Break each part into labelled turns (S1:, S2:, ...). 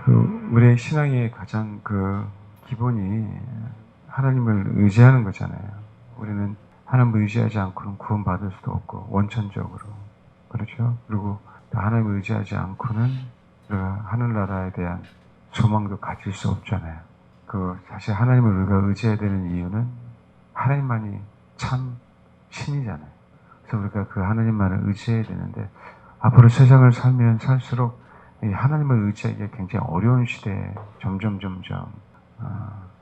S1: 우리의 신앙의 가장 기본이 하나님을 의지하는 거잖아요. 우리는 하나님을 의지하지 않고는 구원받을 수도 없고, 원천적으로. 그렇죠? 그리고 또 하나님을 의지하지 않고는 우리가 하늘나라에 대한 소망도 가질 수 없잖아요. 사실 하나님을 우리가 의지해야 되는 이유는 하나님만이 참 신이잖아요. 그래서 우리가 그 하나님만을 의지해야 되는데, 앞으로 세상을 살면 살수록 이 하나님을 의지하기가 굉장히 어려운 시대에 점점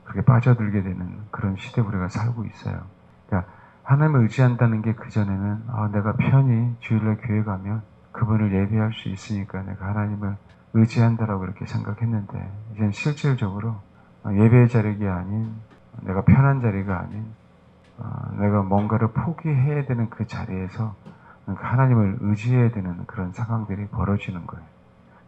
S1: 그렇게 빠져들게 되는 그런 시대에 우리가 살고 있어요. 그러니까 하나님을 의지한다는 게 그전에는 내가 편히 주일날 교회 가면 그분을 예배할 수 있으니까 내가 하나님을 의지한다라고 이렇게 생각했는데, 이젠 실질적으로 예배의 자리가 아닌, 내가 편한 자리가 아닌, 내가 뭔가를 포기해야 되는 그 자리에서 하나님을 의지해야 되는 그런 상황들이 벌어지는 거예요.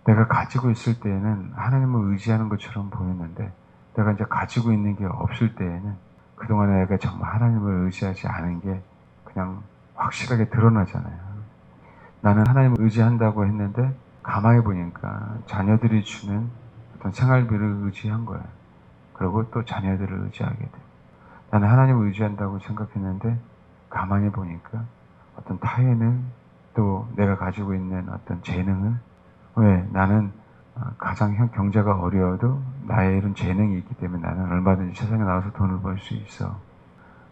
S1: 내가 가지고 있을 때에는 하나님을 의지하는 것처럼 보였는데, 내가 이제 가지고 있는 게 없을 때에는 그동안에 내가 정말 하나님을 의지하지 않은 게 그냥 확실하게 드러나잖아요. 나는 하나님을 의지한다고 했는데 가만히 보니까 자녀들이 주는 어떤 생활비를 의지한 거예요. 그리고 또 자녀들을 의지하게 돼요. 나는 하나님을 의지한다고 생각했는데 가만히 보니까 어떤 타인을, 또 내가 가지고 있는 어떤 재능을, 왜 나는 가장 경제가 어려워도 나의 이런 재능이 있기 때문에 나는 얼마든지 세상에 나와서 돈을 벌 수 있어.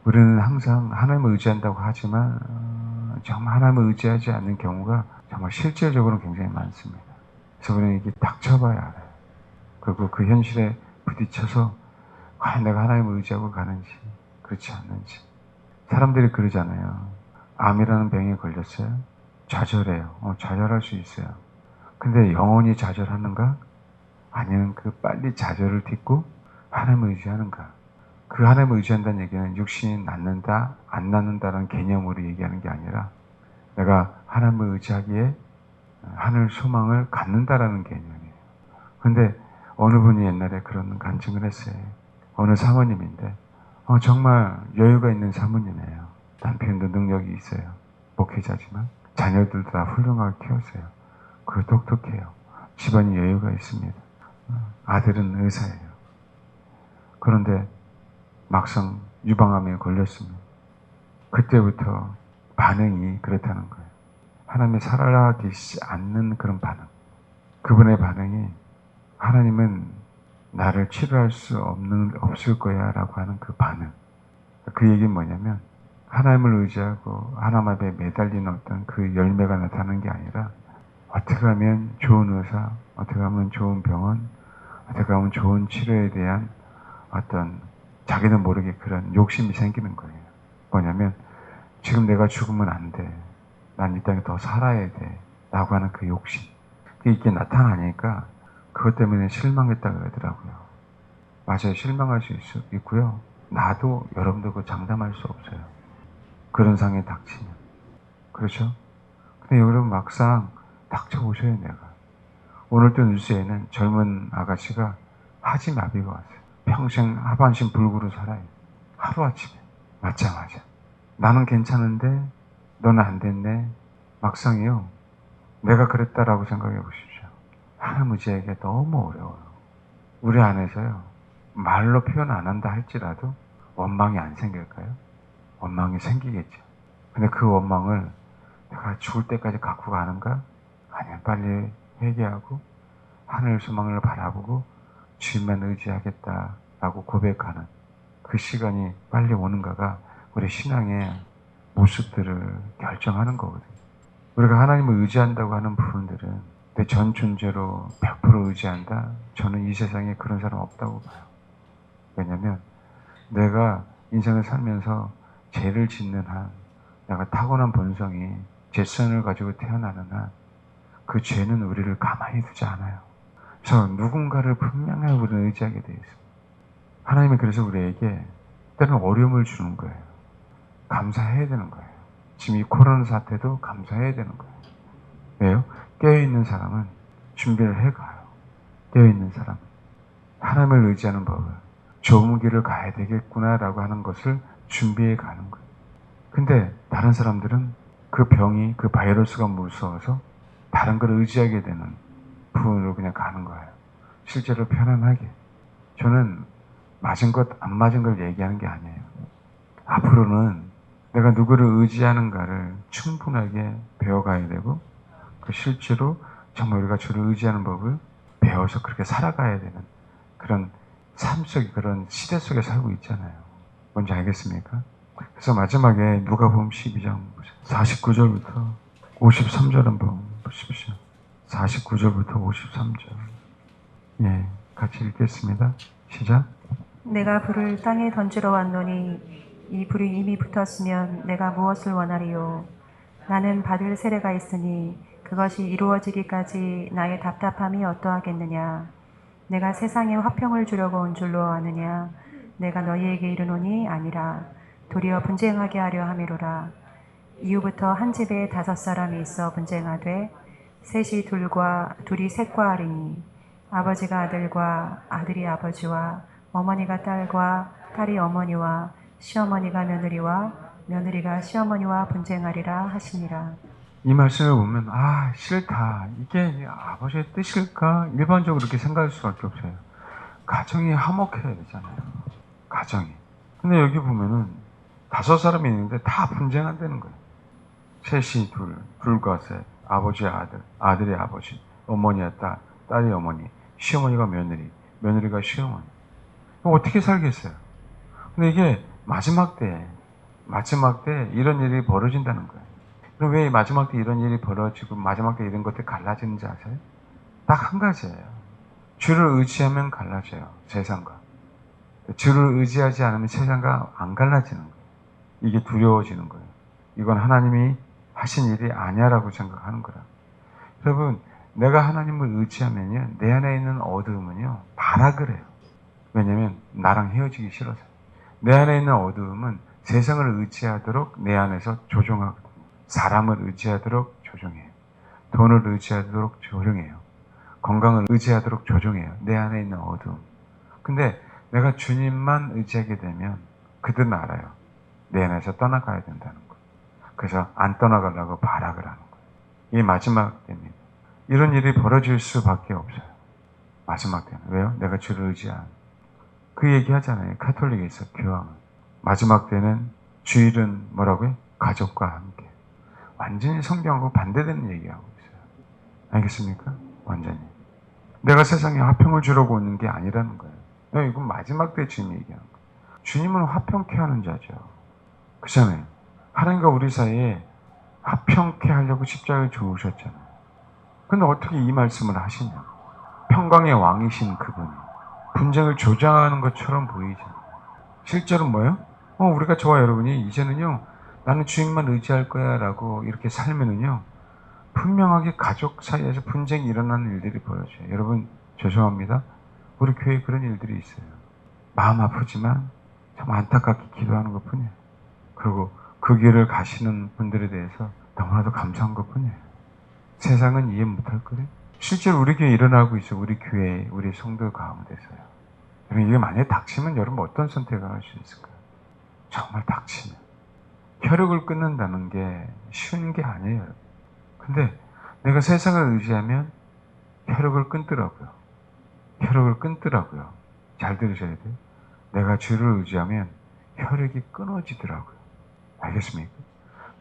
S1: 우리는 항상 하나님을 의지한다고 하지만 정말 하나님을 의지하지 않는 경우가 정말 실질적으로는 굉장히 많습니다. 그래서 우리는 이게 닥쳐봐야 알아요. 그리고 그 현실에 부딪혀서 과연 내가 하나님을 의지하고 가는지 그렇지 않는지. 사람들이 그러잖아요. 암이라는 병에 걸렸어요. 좌절해요. 좌절할 수 있어요. 근데 영원히 좌절하는가? 아니면 빨리 좌절을 딛고 하나님을 의지하는가? 그 하나님을 의지한다는 얘기는 육신이 낫는다, 안 낫는다라는 개념으로 얘기하는 게 아니라 내가 하나님을 의지하기에 하늘 소망을 갖는다라는 개념이에요. 근데 어느 분이 옛날에 그런 간증을 했어요. 어느 사모님인데 정말 여유가 있는 사모님이에요. 남편도 능력이 있어요. 목회자지만 자녀들도 다 훌륭하게 키웠어요. 그리고 똑똑해요. 집안이 여유가 있습니다. 아들은 의사예요. 그런데 막상 유방암에 걸렸습니다. 그때부터 반응이 그렇다는 거예요. 하나님이 살아계시지 않는 그런 반응. 그분의 반응이 하나님은 나를 치료할 수 없을 거야 라고 하는 그 반응. 그 얘기는 뭐냐면 하나님을 의지하고 하나님 앞에 매달리는 어떤 그 열매가 나타나는 게 아니라 어떻게 하면 좋은 의사, 어떻게 하면 좋은 병원, 어떻게 하면 좋은 치료에 대한 어떤 자기도 모르게 그런 욕심이 생기는 거예요. 뭐냐면 지금 내가 죽으면 안 돼. 난 이 땅에 더 살아야 돼. 라고 하는 그 욕심. 이게 나타나니까 그것 때문에 실망했다 그러더라고요. 맞아요. 실망할 수 있고요. 나도 여러분도 그거 장담할 수 없어요. 그런 상에 닥치면. 그렇죠? 근데 여러분 막상 닥쳐보셔요, 내가. 오늘 또 뉴스에는 젊은 아가씨가 하지마비가 왔어요. 평생 하반신 불구로 살아요. 하루아침에. 맞자마자. 나는 괜찮은데 너는 안 됐네. 막상이요. 내가 그랬다라고 생각해 보십시오. 하나님 의지하기가 너무 어려워요. 우리 안에서요. 말로 표현 안 한다 할지라도 원망이 안 생길까요? 원망이 생기겠죠. 근데 그 원망을 내가 죽을 때까지 갖고 가는가? 아니면 빨리 회개하고 하늘 소망을 바라보고 주님만 의지하겠다라고 고백하는 그 시간이 빨리 오는가가 우리 신앙의 모습들을 결정하는 거거든요. 우리가 하나님을 의지한다고 하는 부분들은 내 전 존재로 100% 의지한다? 저는 이 세상에 그런 사람 없다고 봐요. 왜냐면 내가 인생을 살면서 죄를 짓는 한, 내가 타고난 본성이 죄성을 가지고 태어나는 한 그 죄는 우리를 가만히 두지 않아요. 그래서 누군가를 분명하게 우리는 의지하게 되어 있습니다. 하나님이 그래서 우리에게 때로는 어려움을 주는 거예요. 감사해야 되는 거예요. 지금 이 코로나 사태도 감사해야 되는 거예요. 왜요? 깨어있는 사람은 준비를 해가요. 깨어있는 사람. 하나님을 의지하는 법을, 좁은 길을 가야 되겠구나라고 하는 것을 준비해 가는 거예요. 근데 다른 사람들은 그 병이, 그 바이러스가 무서워서 다른 걸 의지하게 되는 부분으로 그냥 가는 거예요. 실제로 편안하게. 저는 맞은 것, 안 맞은 걸 얘기하는 게 아니에요. 앞으로는 내가 누구를 의지하는가를 충분하게 배워가야 되고, 그 실제로 정말 우리가 주를 의지하는 법을 배워서 그렇게 살아가야 되는 그런 삶 속에, 그런 시대 속에 살고 있잖아요. 뭔지 알겠습니까? 그래서 마지막에 누가복음 12장 49절부터 53절 한번 보십시오. 49절부터 53절. 예, 같이 읽겠습니다. 시작.
S2: 내가 불을 땅에 던지러 왔노니 이 불이 이미 붙었으면 내가 무엇을 원하리요? 나는 받을 세례가 있으니 그것이 이루어지기까지 나의 답답함이 어떠하겠느냐? 내가 세상에 화평을 주려고 온 줄로 아느냐? 내가 너희에게 이르노니 아니라 도리어 분쟁하게 하려 함이로라. 이후부터 한 집에 5사람이 있어 분쟁하되 셋이 둘이 셋과 하리니 아버지가 아들과 아들이 아버지와 어머니가 딸과 딸이 어머니와 시어머니가 며느리와 며느리가 시어머니와 분쟁하리라 하시니라.
S1: 이 말씀을 보면 싫다. 이게 아버지의 뜻일까? 일반적으로 그렇게 생각할 수밖에 없어요. 가정이 화목해야 되잖아요. 가정이. 근데 여기 보면은 5사람이 있는데 다 분쟁한다는 거예요. 셋이 둘과 셋, 아버지의 아들, 아들의 아버지, 어머니의 딸, 딸이 어머니, 시어머니가 며느리, 며느리가 시어머니. 어떻게 살겠어요? 근데 이게 마지막 때에 이런 일이 벌어진다는 거예요. 그럼 왜 마지막 때 이런 일이 벌어지고 마지막 때 이런 것들이 갈라지는지 아세요? 딱 한 가지예요. 주를 의지하면 갈라져요. 세상과. 주를 의지하지 않으면 세상과 안 갈라지는 거예요. 이게 두려워지는 거예요. 이건 하나님이 하신 일이 아니야라고 생각하는 거라. 여러분, 내가 하나님을 의지하면요, 내 안에 있는 어두움은요, 발악을 해요. 왜냐면 나랑 헤어지기 싫어서. 내 안에 있는 어두움은 세상을 의지하도록 내 안에서 조종하거든요. 사람을 의지하도록 조종해요. 돈을 의지하도록 조종해요. 건강을 의지하도록 조종해요. 내 안에 있는 어두움. 근데 내가 주님만 의지하게 되면 그들은 알아요. 내 안에서 떠나가야 된다는 거. 그래서 안 떠나가려고 발악을 하는 거예요. 이게 마지막 때입니다. 이런 일이 벌어질 수밖에 없어요. 마지막 때는. 왜요? 내가 주를 의지한. 그 얘기 하잖아요. 카톨릭에서 교황은. 마지막 때는 주일은 뭐라고요? 가족과 함께. 완전히 성경하고 반대되는 얘기하고 있어요. 알겠습니까? 완전히. 내가 세상에 화평을 주려고 오는 게 아니라는 거예요. 이건 마지막 때 주님이 얘기하는 거예요. 주님은 화평케 하는 자죠. 그렇잖아요. 하나님과 우리 사이에 화평케 하려고 십자가를 주우셨잖아요. 근데 어떻게 이 말씀을 하시냐? 평강의 왕이신 그분이 분쟁을 조장하는 것처럼 보이잖아요. 실제로 뭐예요? 우리가 저와 여러분이 이제는요, 나는 주님만 의지할 거야 라고 이렇게 살면은요, 분명하게 가족 사이에서 분쟁이 일어나는 일들이 벌어져요. 여러분, 죄송합니다. 우리 교회에 그런 일들이 있어요. 마음 아프지만 참 안타깝게 기도하는 것 뿐이에요. 그리고 그 길을 가시는 분들에 대해서 너무나도 감사한 것 뿐이에요. 세상은 이해 못할 거예요. 실제로 우리 교회에 일어나고 있어요. 우리 교회, 우리 성도 가운데서요. 이게 만약에 닥치면 여러분 어떤 선택을 할 수 있을까요? 정말 닥치면. 혈육을 끊는다는 게 쉬운 게 아니에요. 근데 내가 세상을 의지하면 혈육을 끊더라고요. 혈육을 끊더라고요. 잘 들으셔야 돼요. 내가 주를 의지하면 혈육이 끊어지더라고요. 알겠습니까?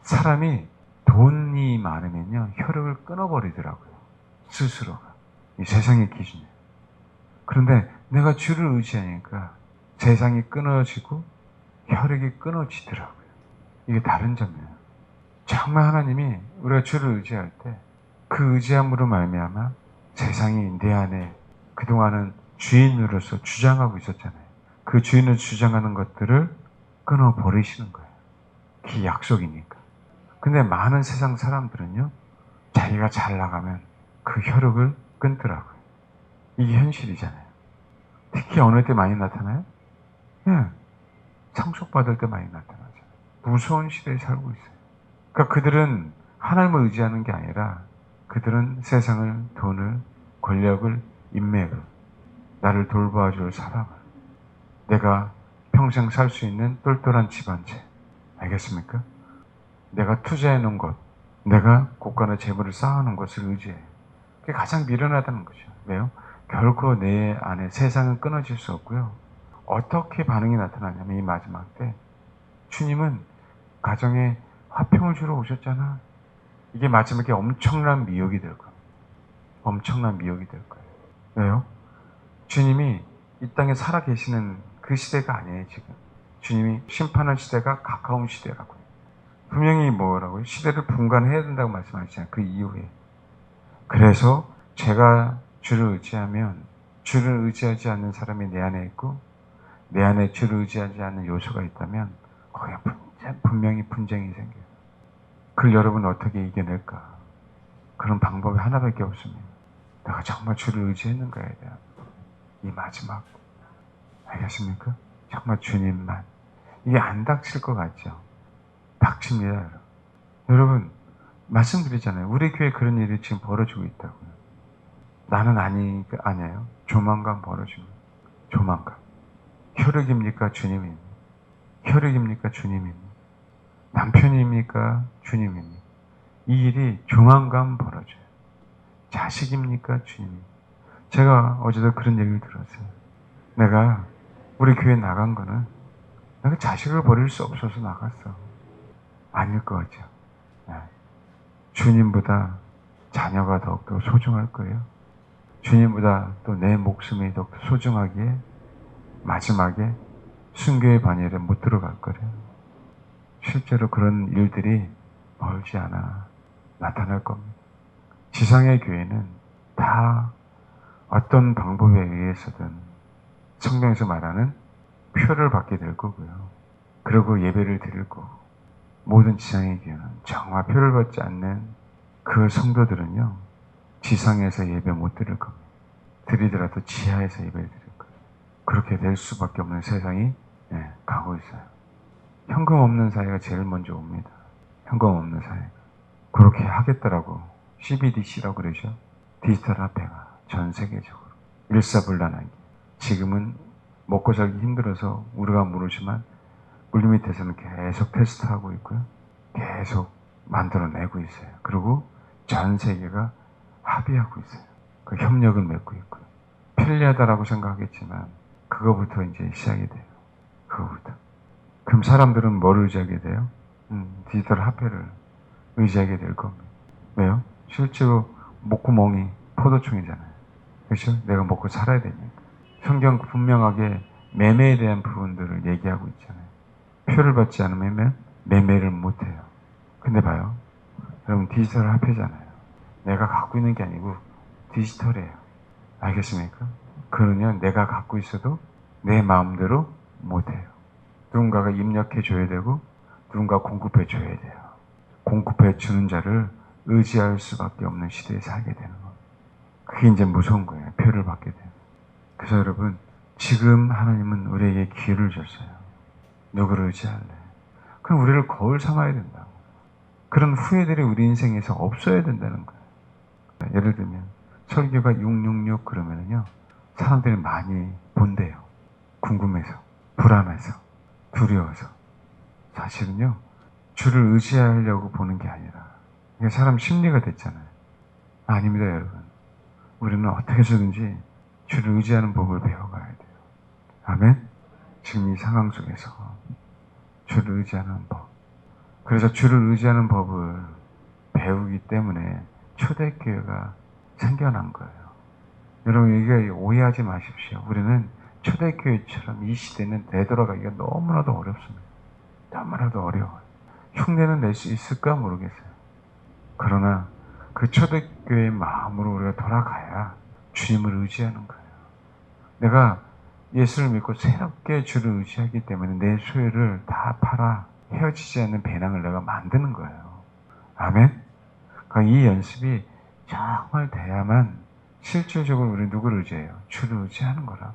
S1: 사람이 돈이 많으면요, 혈육을 끊어버리더라고요. 스스로가. 이 세상의 기준이에요. 그런데 내가 주를 의지하니까 세상이 끊어지고 혈육이 끊어지더라고요. 이게 다른 점이에요. 정말 하나님이 우리가 주를 의지할 때 그 의지함으로 말미암아 세상이 내 안에 그동안은 주인으로서 주장하고 있었잖아요. 그 주인을 주장하는 것들을 끊어버리시는 거예요. 그게 약속이니까. 근데 많은 세상 사람들은요, 자기가 잘 나가면 그 혈육을 끊더라고요. 이게 현실이잖아요. 특히 어느 때 많이 나타나요? 예, 상속받을 때 많이 나타나죠. 무서운 시대에 살고 있어요. 그러니까 그들은 하나님을 의지하는 게 아니라 그들은 세상을, 돈을, 권력을, 인맥을, 나를 돌봐줄 사람을, 내가 평생 살 수 있는 똘똘한 집안채, 알겠습니까? 내가 투자해 놓은 것, 내가 곳간의 재물을 쌓아놓은 것을 의지해요. 그게 가장 미련하다는 거죠. 왜요? 결코 내 안에 세상은 끊어질 수 없고요. 어떻게 반응이 나타나냐면 이 마지막 때 주님은 가정에 화평을 주러 오셨잖아. 이게 마지막에 엄청난 미혹이 될 거예요. 엄청난 미혹이 될 거예요. 왜요? 주님이 이 땅에 살아 계시는 그 시대가 아니에요, 지금. 주님이 심판할 시대가 가까운 시대라고요. 분명히 뭐라고요? 시대를 분간해야 된다고 말씀하시잖아요. 그 이후에. 그래서 제가 주를 의지하면 주를 의지하지 않는 사람이 내 안에 있고 내 안에 주를 의지하지 않는 요소가 있다면 거기에 분명히 분쟁이 생겨요. 그걸 여러분 어떻게 이겨낼까? 그런 방법이 하나밖에 없습니다. 내가 정말 주를 의지했는가에 대한 이 마지막. 알겠습니까? 정말 주님만. 이게 안 닥칠 것 같죠? 닥칩니다, 여러분. 여러분, 말씀드리잖아요. 우리 교회 그런 일이 지금 벌어지고 있다고요. 나는 아니에요. 조만간 벌어집니다. 조만간. 혈육입니까? 주님입니까? 혈육입니까? 주님입니까? 남편입니까? 주님입니까? 이 일이 조만간 벌어져요. 자식입니까? 주님입니까? 제가 어제도 그런 얘기를 들었어요. 내가 우리 교회 나간 거는 내가 자식을 버릴 수 없어서 나갔어. 아닐 것 같죠. 네. 주님보다 자녀가 더욱더 소중할 거예요. 주님보다 또 내 목숨이 더욱더 소중하기에 마지막에 순교의 반열에 못 들어갈 거래요. 실제로 그런 일들이 멀지 않아 나타날 겁니다. 지상의 교회는 다 어떤 방법에 의해서든 성경에서 말하는 표를 받게 될 거고요. 그리고 예배를 드릴 거고 모든 지상의 교회는 정말 표를 받지 않는 그 성도들은요. 지상에서 예배 못 드릴 겁니다. 드리더라도 지하에서 예배를 드릴 거예요. 그렇게 될 수밖에 없는 세상이 가고 있어요. 현금 없는 사회가 제일 먼저 옵니다. 현금 없는 사회가. 그렇게 하겠더라고. CBDC라고 그러죠. 디지털 화폐가 전 세계적으로 일사불란하게. 지금은 먹고 살기 힘들어서 우리가 모르지만 물밑에서는 계속 테스트하고 있고요. 계속 만들어내고 있어요. 그리고 전 세계가 합의하고 있어요. 그 협력을 맺고 있고요. 편리하다라고 생각하겠지만 그거부터 이제 시작이 돼요. 그거부터. 그럼 사람들은 뭘 의지하게 돼요? 디지털 화폐를 의지하게 될 겁니다. 왜요? 실제로 목구멍이 포도청이잖아요. 그렇죠? 내가 먹고 살아야 되니까. 성경 분명하게 매매에 대한 부분들을 얘기하고 있잖아요. 표를 받지 않으면 매매를 못해요. 근데 봐요. 여러분 디지털 화폐잖아요. 내가 갖고 있는 게 아니고 디지털이에요. 알겠습니까? 그러면 내가 갖고 있어도 내 마음대로 못해요. 누군가가 입력해 줘야 되고 누군가 공급해 줘야 돼요. 공급해 주는 자를 의지할 수밖에 없는 시대에 살게 되는 거예요. 그게 이제 무서운 거예요. 표를 받게 돼요. 그래서 여러분 지금 하나님은 우리에게 기회를 줬어요. 누구를 의지할래? 그럼 우리를 거울 삼아야 된다고. 그런 후회들이 우리 인생에서 없어야 된다는 거예요. 예를 들면 설교가 666 그러면은요 사람들이 많이 본대요. 궁금해서, 불안해서, 두려워서. 사실은요 주를 의지하려고 보는 게 아니라 이게 사람 심리가 됐잖아요. 아닙니다, 여러분. 우리는 어떻게 해서든지 주를 의지하는 법을 배워가야 돼요. 아멘? 지금 이 상황 속에서 주를 의지하는 법. 그래서 주를 의지하는 법을 배우기 때문에 초대교회가 생겨난 거예요. 여러분 이게 오해하지 마십시오. 우리는 초대교회처럼 이 시대는 되돌아가기가 너무나도 어렵습니다. 너무나도 어려워요. 흉내는 낼 수 있을까 모르겠어요. 그러나 그 초대교회의 마음으로 우리가 돌아가야 주님을 의지하는 거예요. 내가 예수를 믿고 새롭게 주를 의지하기 때문에 내 소유를 다 팔아 헤어지지 않는 배낭을 내가 만드는 거예요. 아멘? 그러니까 이 연습이 정말 돼야만 실질적으로 우리 누구를 의지해요? 주를 의지하는 거라.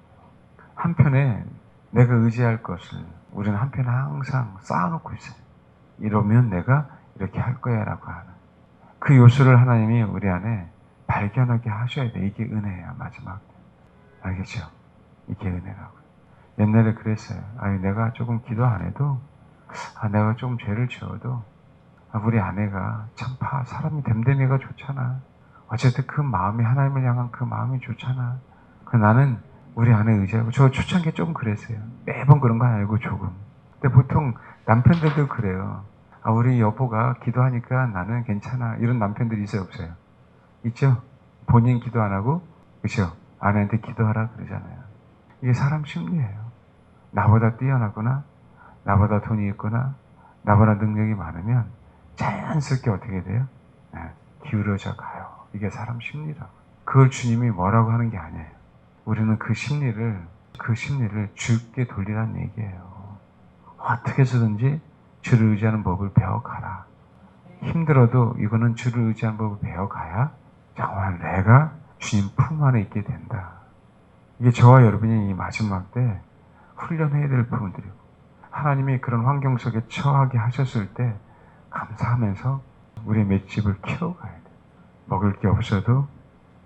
S1: 한편에 내가 의지할 것을 우리는 한편에 항상 쌓아놓고 있어요. 이러면 내가 이렇게 할 거야 라고 하는 그 요소를 하나님이 우리 안에 발견하게 하셔야 돼. 이게 은혜야. 마지막. 알겠죠? 이게 은혜라고. 옛날에 그랬어요. 내가 조금 기도 안 해도 내가 좀 죄를 지어도 우리 아내가 참 사람이 됨됨이가 좋잖아. 어쨌든 그 마음이 하나님을 향한 그 마음이 좋잖아. 나는 우리 아내 의지하고, 저 초창기에 조금 그랬어요. 매번 그런 건 아니고 조금. 근데 보통 남편들도 그래요. 아, 우리 여보가 기도하니까 나는 괜찮아. 이런 남편들이 있어요, 없어요? 있죠? 본인 기도 안 하고, 그죠? 아내한테 기도하라 그러잖아요. 이게 사람 심리예요. 나보다 뛰어나거나, 나보다 돈이 있거나, 나보다 능력이 많으면 자연스럽게 어떻게 돼요? 네, 기울어져 가요. 이게 사람 심리라고. 그걸 주님이 뭐라고 하는 게 아니에요. 우리는 그 심리를 주께 돌리라는 얘기예요. 어떻게 해서든지 주를 의지하는 법을 배워가라. 힘들어도 이거는 주를 의지하는 법을 배워가야 정말 내가 주님 품 안에 있게 된다. 이게 저와 여러분이 이 마지막 때 훈련해야 될 부분들이고, 하나님이 그런 환경 속에 처하게 하셨을 때 감사하면서 우리의 맷집을 키워가야 돼. 먹을 게 없어도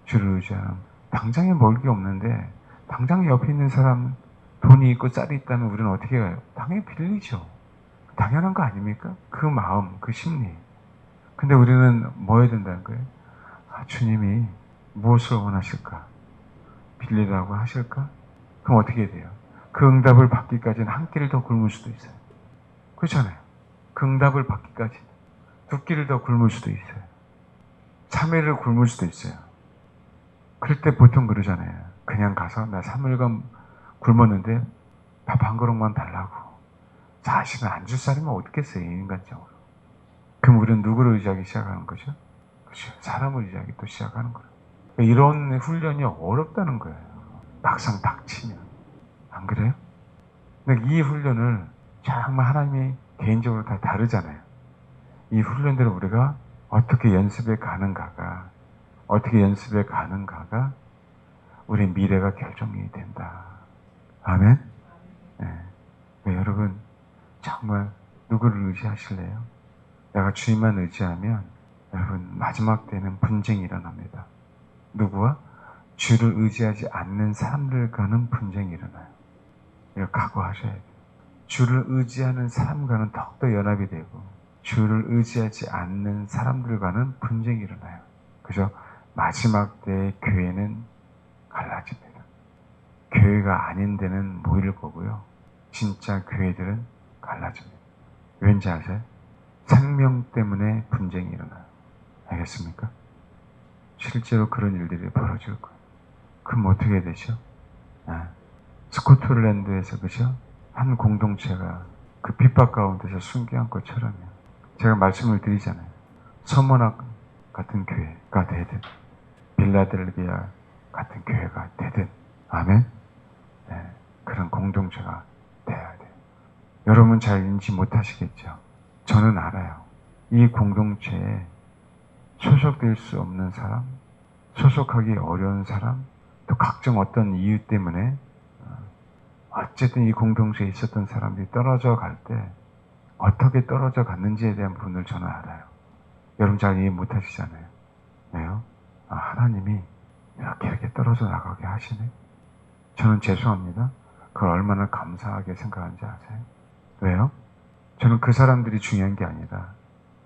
S1: 주를 의지하는, 당장에 먹을 게 없는데 당장 옆에 있는 사람 돈이 있고 쌀이 있다면 우리는 어떻게 해요? 당연히 빌리죠. 당연한 거 아닙니까? 그 마음, 그 심리. 근데 우리는 뭐 해야 된다는 거예요? 아, 주님이 무엇을 원하실까? 빌리라고 하실까? 그럼 어떻게 돼요? 그 응답을 받기까지는 한 끼를 더 굶을 수도 있어요. 그렇잖아요. 그 응답을 받기까지 두 끼를 더 굶을 수도 있어요. 3일을 굶을 수도 있어요. 그럴 때 보통 그러잖아요. 그냥 가서 나 3일간 굶었는데 밥 한 그릇만 달라고. 사실은 안 줄 사람이 어딨겠어요, 인간적으로. 그럼 우리는 누구를 의지하기 시작하는 거죠? 그렇죠. 사람을 의지하기 또 시작하는 거예요. 이런 훈련이 어렵다는 거예요. 막상 닥치면. 안 그래요? 근데 이 훈련을 정말 하나님이 개인적으로 다 다르잖아요. 이 훈련들을 우리가 어떻게 연습해 가는가가 우리 미래가 결정이 된다. 아멘? 네. 여러분, 정말 누구를 의지하실래요? 내가 주님만 의지하면 여러분 마지막 때는 분쟁이 일어납니다. 누구와? 주를 의지하지 않는 사람들과는 분쟁이 일어나요. 이걸 각오하셔야 돼요. 주를 의지하는 사람과는 더욱더 연합이 되고, 주를 의지하지 않는 사람들과는 분쟁이 일어나요. 그죠? 마지막 때의 교회는 갈라집니다. 교회가 아닌 데는 모일 거고요. 진짜 교회들은 갈라집니다. 왠지 아세요? 생명 때문에 분쟁이 일어나요. 알겠습니까? 실제로 그런 일들이 벌어질 거예요. 그럼 어떻게 되죠? 스코틀랜드에서, 그죠? 한 공동체가 그 핍박 가운데서 순교한 것처럼요. 제가 말씀을 드리잖아요. 서머낙 같은 교회가 되든, 빌라델비아 같은 교회가 되든, 아멘? 네, 그런 공동체가 돼야 돼요. 여러분 잘 인지 못하시겠죠? 저는 알아요. 이 공동체에 소속될 수 없는 사람, 소속하기 어려운 사람, 또 각종 어떤 이유 때문에 어쨌든 이 공동체에 있었던 사람들이 떨어져 갈 때 어떻게 떨어져 갔는지에 대한 부분을 저는 알아요. 여러분 잘 이해 못하시잖아요. 왜요? 하나님이 이렇게 떨어져 나가게 하시네. 저는 죄송합니다. 그걸 얼마나 감사하게 생각하는지 아세요? 왜요? 저는 그 사람들이 중요한 게 아니라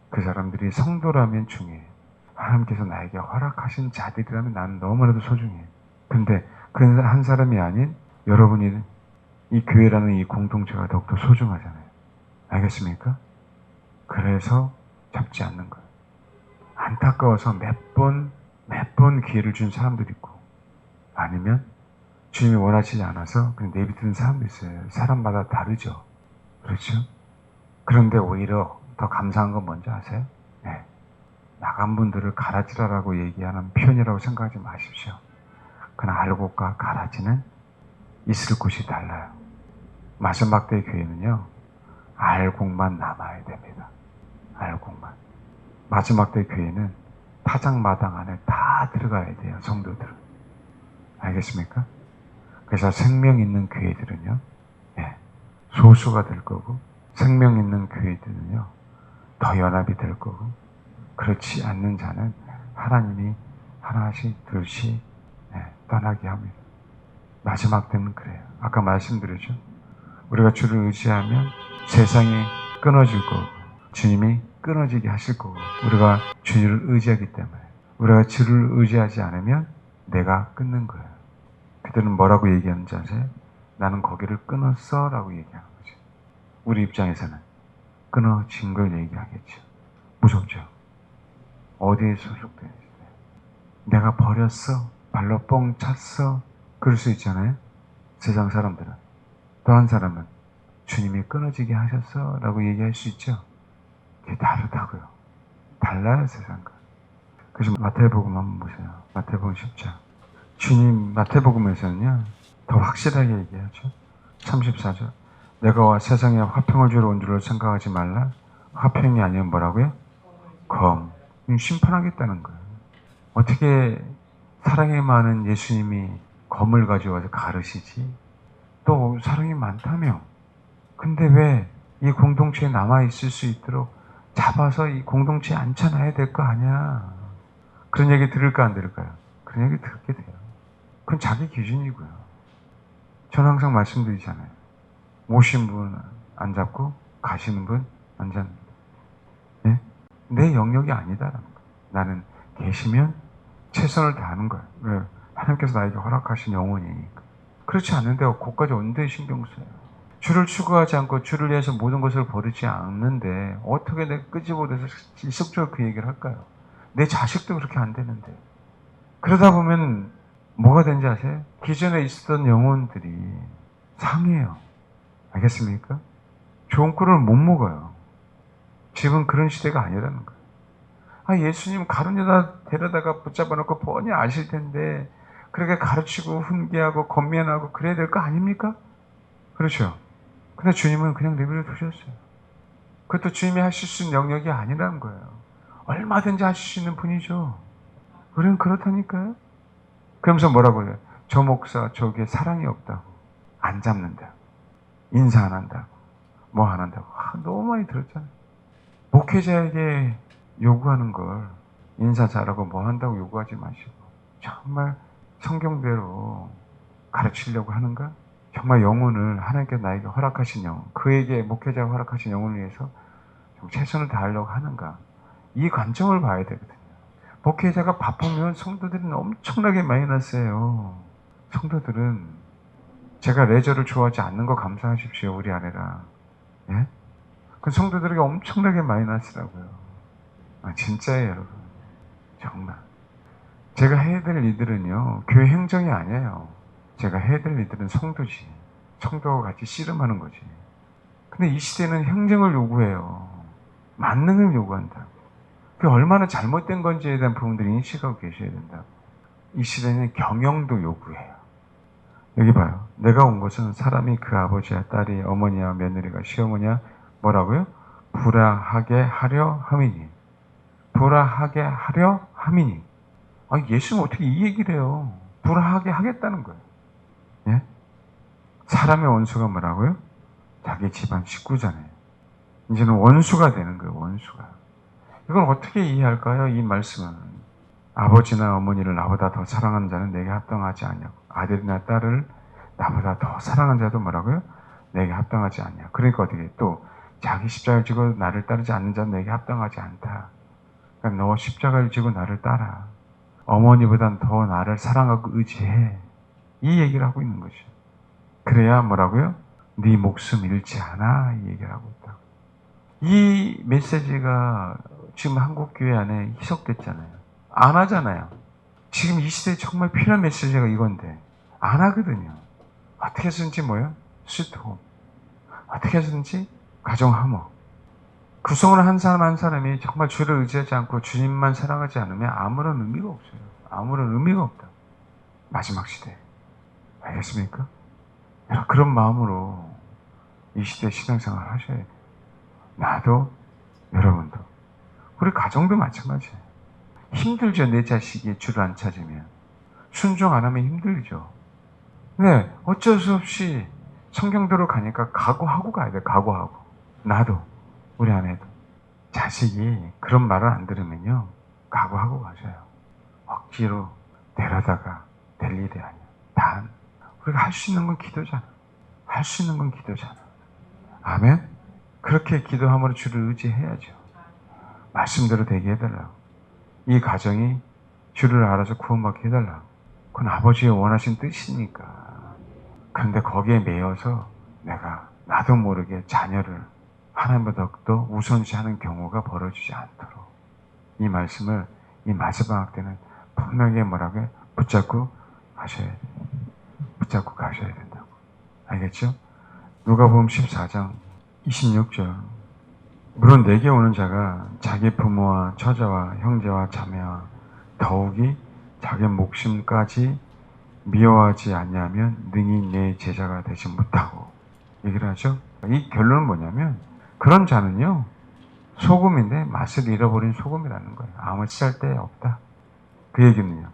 S1: 그 사람들이 성도라면 중요해요. 하나님께서 나에게 허락하신 자들이라면 나는 너무나도 소중해요. 근데 그 한 사람이 아닌 여러분이 이 교회라는 이 공동체가 더욱더 소중하잖아요. 알겠습니까? 그래서 잡지 않는 거예요. 안타까워서 몇 번 기회를 준 사람들이 있고, 아니면 주님이 원하시지 않아서 그냥 내비두는 사람도 있어요. 사람마다 다르죠. 그렇죠? 그런데 오히려 더 감사한 건 뭔지 아세요? 네. 나간 분들을 가라지라라고 얘기하는 표현이라고 생각하지 마십시오. 그러나 알곡과 가라지는 있을 곳이 달라요. 마지막 때 교회는요, 알곡만 남아야 됩니다. 알곡만. 마지막 때 교회는 타작마당 안에 다 들어가야 돼요, 성도들은. 알겠습니까? 그래서 생명 있는 교회들은요, 소수가 될 거고, 생명 있는 교회들은요, 더 연합이 될 거고, 그렇지 않는 자는 하나님이 하나씩 둘씩 떠나게 합니다. 마지막 때는 그래요. 아까 말씀드렸죠. 우리가 주를 의지하면 세상이 끊어질 거고, 주님이 끊어지게 하실 거고, 우리가 주를 의지하기 때문에, 우리가 주를 의지하지 않으면 내가 끊는 거예요. 그 아들은 뭐라고 얘기하는지 아세요? 나는 거기를 끊었어 라고 얘기하는 거죠. 우리 입장에서는 끊어진 걸 얘기하겠죠. 무섭죠. 어디에 소속되는지. 내가 버렸어, 발로 뻥 찼어, 그럴 수 있잖아요. 세상 사람들은. 또 한 사람은 주님이 끊어지게 하셨어 라고 얘기할 수 있죠. 그게 다르다고요. 달라요, 세상과. 그래서 마태복음 한번 보세요. 마태복음 10장. 주님 마태복음에서는요 더 확실하게 얘기하죠. 34절. 내가 와 세상에 화평을 주러 온 줄로 생각하지 말라. 화평이 아니면 뭐라고요? 검. 심판하겠다는 거예요. 어떻게 사랑이 많은 예수님이 검을 가져와서 가르시지? 또 사랑이 많다며. 근데 왜 이 공동체에 남아있을 수 있도록 잡아서 이 공동체에 앉혀놔야 될 거 아니야. 그런 얘기 들을까 안 들을까요? 그런 얘기 듣게 돼요. 그건 자기 기준이고요. 저는 항상 말씀드리잖아요. 오신 분 안 잡고 가시는 분 안 잡는다. 네? 내 영역이 아니다라는 거예요. 나는 계시면 최선을 다하는 거예요. 왜? 하나님께서 나에게 허락하신 영혼이니까. 그렇지 않은데 거기까지 언제 신경 써요? 주를 추구하지 않고 주를 위해서 모든 것을 버리지 않는데 어떻게 내가 끄집어내서 지속적으로 그 얘기를 할까요? 내 자식도 그렇게 안 되는데. 그러다 보면 뭐가 된지 아세요? 기존에 있었던 영혼들이 상해요. 알겠습니까? 좋은 꿀을 못 먹어요. 지금 그런 시대가 아니라는 거예요. 아, 예수님 가룟 유다 데려다가 붙잡아 놓고 뻔히 아실 텐데 그렇게 가르치고 훈계하고 권면하고 그래야 될 거 아닙니까? 그렇죠. 근데 주님은 그냥 내버려 두셨어요. 그것도 주님이 하실 수 있는 영역이 아니라는 거예요. 얼마든지 하실 수 있는 분이죠. 우리는 그렇다니까요. 그러면서 뭐라고 해요? 저 목사 저기에 사랑이 없다고. 안 잡는다. 인사 안 한다고. 뭐 안 한다고. 너무 많이 들었잖아요. 목회자에게 요구하는 걸 인사 잘하고 뭐 한다고 요구하지 마시고 정말 성경대로 가르치려고 하는가? 정말 영혼을 하나님께서 나에게 허락하신 영혼, 그에게 목회자가 허락하신 영혼을 위해서 좀 최선을 다하려고 하는가? 이 관점을 봐야 되거든요. 목회자가 바쁘면 성도들은 엄청나게 마이너스예요. 성도들은 제가 레저를 좋아하지 않는 거 감사하십시오. 우리 아내랑. 예? 그 성도들에게 엄청나게 마이너스라고요. 아, 진짜예요, 여러분. 정말. 제가 해야 될 일들은요, 교회 행정이 아니에요. 제가 해야 될 일들은 성도지. 성도와 같이 씨름하는 거지. 근데 이 시대는 행정을 요구해요. 만능을 요구한다. 그게 얼마나 잘못된 건지에 대한 부분들을 인식하고 계셔야 된다. 이 시대는 경영도 요구해요. 여기 봐요. 내가 온 것은 사람이 그 아버지와 딸이 어머니와 며느리가 시어머니와 뭐라고요? 불화하게 하려 함이니. 불화하게 하려 함이니. 아니, 예수는 어떻게 이 얘기를 해요? 불화하게 하겠다는 거예요. 예? 사람의 원수가 뭐라고요? 자기 집안 식구잖아요. 이제는 원수가 되는 거예요, 원수가. 이걸 어떻게 이해할까요? 이 말씀은. 아버지나 어머니를 나보다 더 사랑하는 자는 내게 합당하지 않냐고. 아들이나 딸을 나보다 더 사랑하는 자도 뭐라고요? 내게 합당하지 않냐. 그러니까 어떻게 또 자기 십자가를 지고 나를 따르지 않는 자는 내게 합당하지 않다. 그러니까 너 십자가를 지고 나를 따라. 어머니보단 더 나를 사랑하고 의지해. 이 얘기를 하고 있는 것이죠. 그래야 뭐라고요? 네 목숨 잃지 않아. 이 얘기를 하고 있다고. 이 메시지가 지금 한국교회 안에 희석됐잖아요. 안 하잖아요. 지금 이 시대에 정말 필요한 메시지가 이건데 안 하거든요. 어떻게 해서든지 뭐요? 스토. 어떻게 해서든지 가정 화목. 구성을 한 사람 한 사람이 정말 주를 의지하지 않고 주님만 사랑하지 않으면 아무런 의미가 없어요. 아무런 의미가 없다. 마지막 시대. 알겠습니까? 여러분, 그런 마음으로 이 시대에 신앙생활을 하셔야 돼요. 나도, 여러분도. 우리 가정도 마찬가지예요. 힘들죠. 내 자식이 주를 안 찾으면. 순종 안 하면 힘들죠. 네, 어쩔 수 없이 성경대로 가니까 각오하고 가야 돼요. 각오하고. 나도, 우리 아내도. 자식이 그런 말을 안 들으면요, 각오하고 가셔요. 억지로 데려다가 될 일이 아니야. 단, 우리가 할 수 있는 건 기도잖아. 할 수 있는 건 기도잖아. 아멘? 그렇게 기도함으로 주를 의지해야죠. 말씀대로 되게 해달라고. 이 가정이 주를 알아서 구원받게 해달라고. 그건 아버지의 원하신 뜻이니까. 그런데 거기에 매여서 내가 나도 모르게 자녀를 하나님보다 더 우선시하는 경우가 벌어지지 않도록 이 말씀을 이 마지막 때는 분명히 뭐라고 해? 붙잡고 가셔야 돼. 붙잡고 가셔야 된다고. 알겠죠? 누가복음 14장 26절. 물론 내게 오는 자가 자기 부모와 처자와 형제와 자매와 더욱이 자기 목숨까지 미워하지 않냐면 능히 내 제자가 되지 못하고 얘기를 하죠. 이 결론은 뭐냐면 그런 자는요 소금인데 맛을 잃어버린 소금이라는 거예요. 아무 쓸데 없다. 그 얘기는요.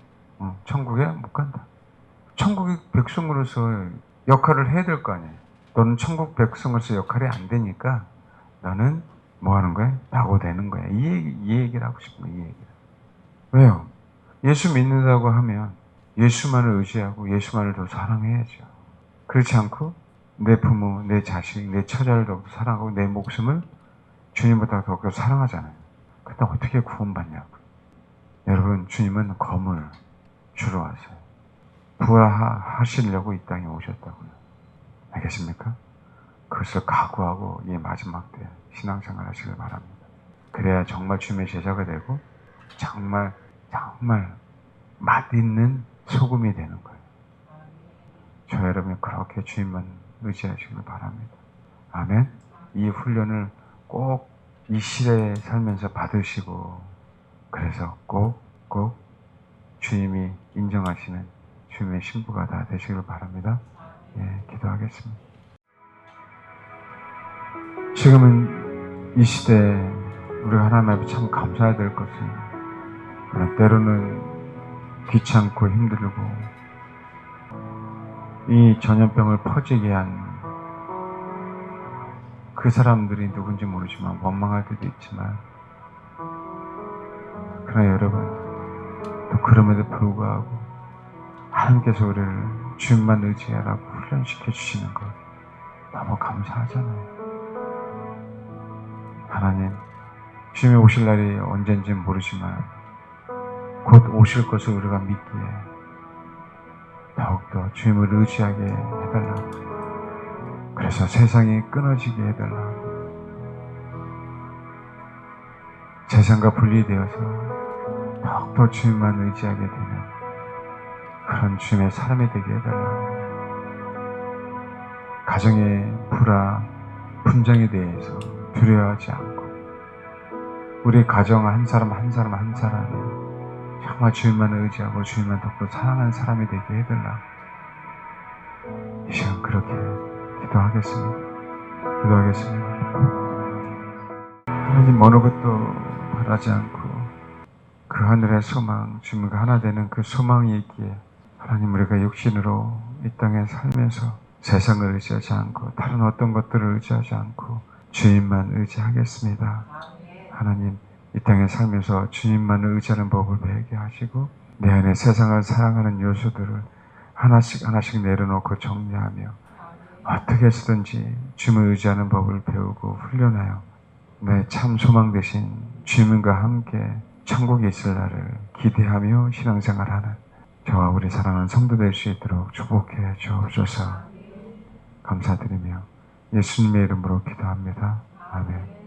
S1: 천국에 못 간다. 천국의 백성으로서 역할을 해야 될 거 아니에요. 너는 천국 백성으로서 역할이 안 되니까 너는 뭐 하는 거야? 낙오되는 거야. 이 얘기를 하고 싶은 거예요. 이 얘기를. 왜요? 예수 믿는다고 하면 예수만을 의지하고 예수만을 더 사랑해야죠. 그렇지 않고 내 부모, 내 자식, 내 처자를 더욱더 사랑하고 내 목숨을 주님보다 더욱더 사랑하잖아요. 근데 어떻게 구원받냐고. 여러분, 주님은 검을 주러 왔어요. 부활하시려고 이 땅에 오셨다고요. 알겠습니까? 그것을 각오하고 이 마지막 때 신앙생활 하시길 바랍니다. 그래야 정말 주님의 제자가 되고 정말 맛있는 소금이 되는 거예요. 저 여러분이 그렇게 주님만 의지하시길 바랍니다. 아멘. 이 훈련을 꼭 이 시대에 살면서 받으시고 그래서 꼭 주님이 인정하시는 주님의 신부가 다 되시길 바랍니다. 예, 기도하겠습니다. 지금은 이 시대에 우리가 하나님 앞에 참 감사해야 될 것은 때로는 귀찮고 힘들고 이 전염병을 퍼지게 한 그 사람들이 누군지 모르지만 원망할 때도 있지만 그러나 여러분 또 그럼에도 불구하고 하나님께서 우리를 주님만 의지하라고 훈련시켜 주시는 것 너무 감사하잖아요. 하나님 주님이 오실 날이 언젠지 모르지만 곧 오실 것을 우리가 믿기에 더욱더 주님을 의지하게 해달라고. 그래서 세상이 끊어지게 해달라고. 세상과 분리되어서 더욱더 주님만 의지하게 되는 그런 주님의 사람이 되게 해달라고. 가정의 불화, 분쟁에 대해서 두려워하지 않고 우리 가정 한 사람이 정말 주님만 의지하고 주님만 더욱더 사랑하는 사람이 되게 해달라고. 이 시간 그렇게 기도하겠습니다. 하나님 어느 것도 바라지 않고 그 하늘의 소망, 주님과 하나 되는 그 소망이 있기에 하나님 우리가 육신으로 이 땅에 살면서 세상을 의지하지 않고 다른 어떤 것들을 의지하지 않고 주님만 의지하겠습니다. 하나님 이 땅에 살면서 주님만을 의지하는 법을 배우게 하시고 내 안에 세상을 사랑하는 요소들을 하나씩 내려놓고 정리하며 어떻게 해서든지 주님을 의지하는 법을 배우고 훈련하여 내 참 소망 되신 주님과 함께 천국에 있을 날을 기대하며 신앙생활하는 저와 우리 사랑하는 성도 될 수 있도록 축복해 주옵소서. 감사드리며 예수님의 이름으로 기도합니다. 아멘.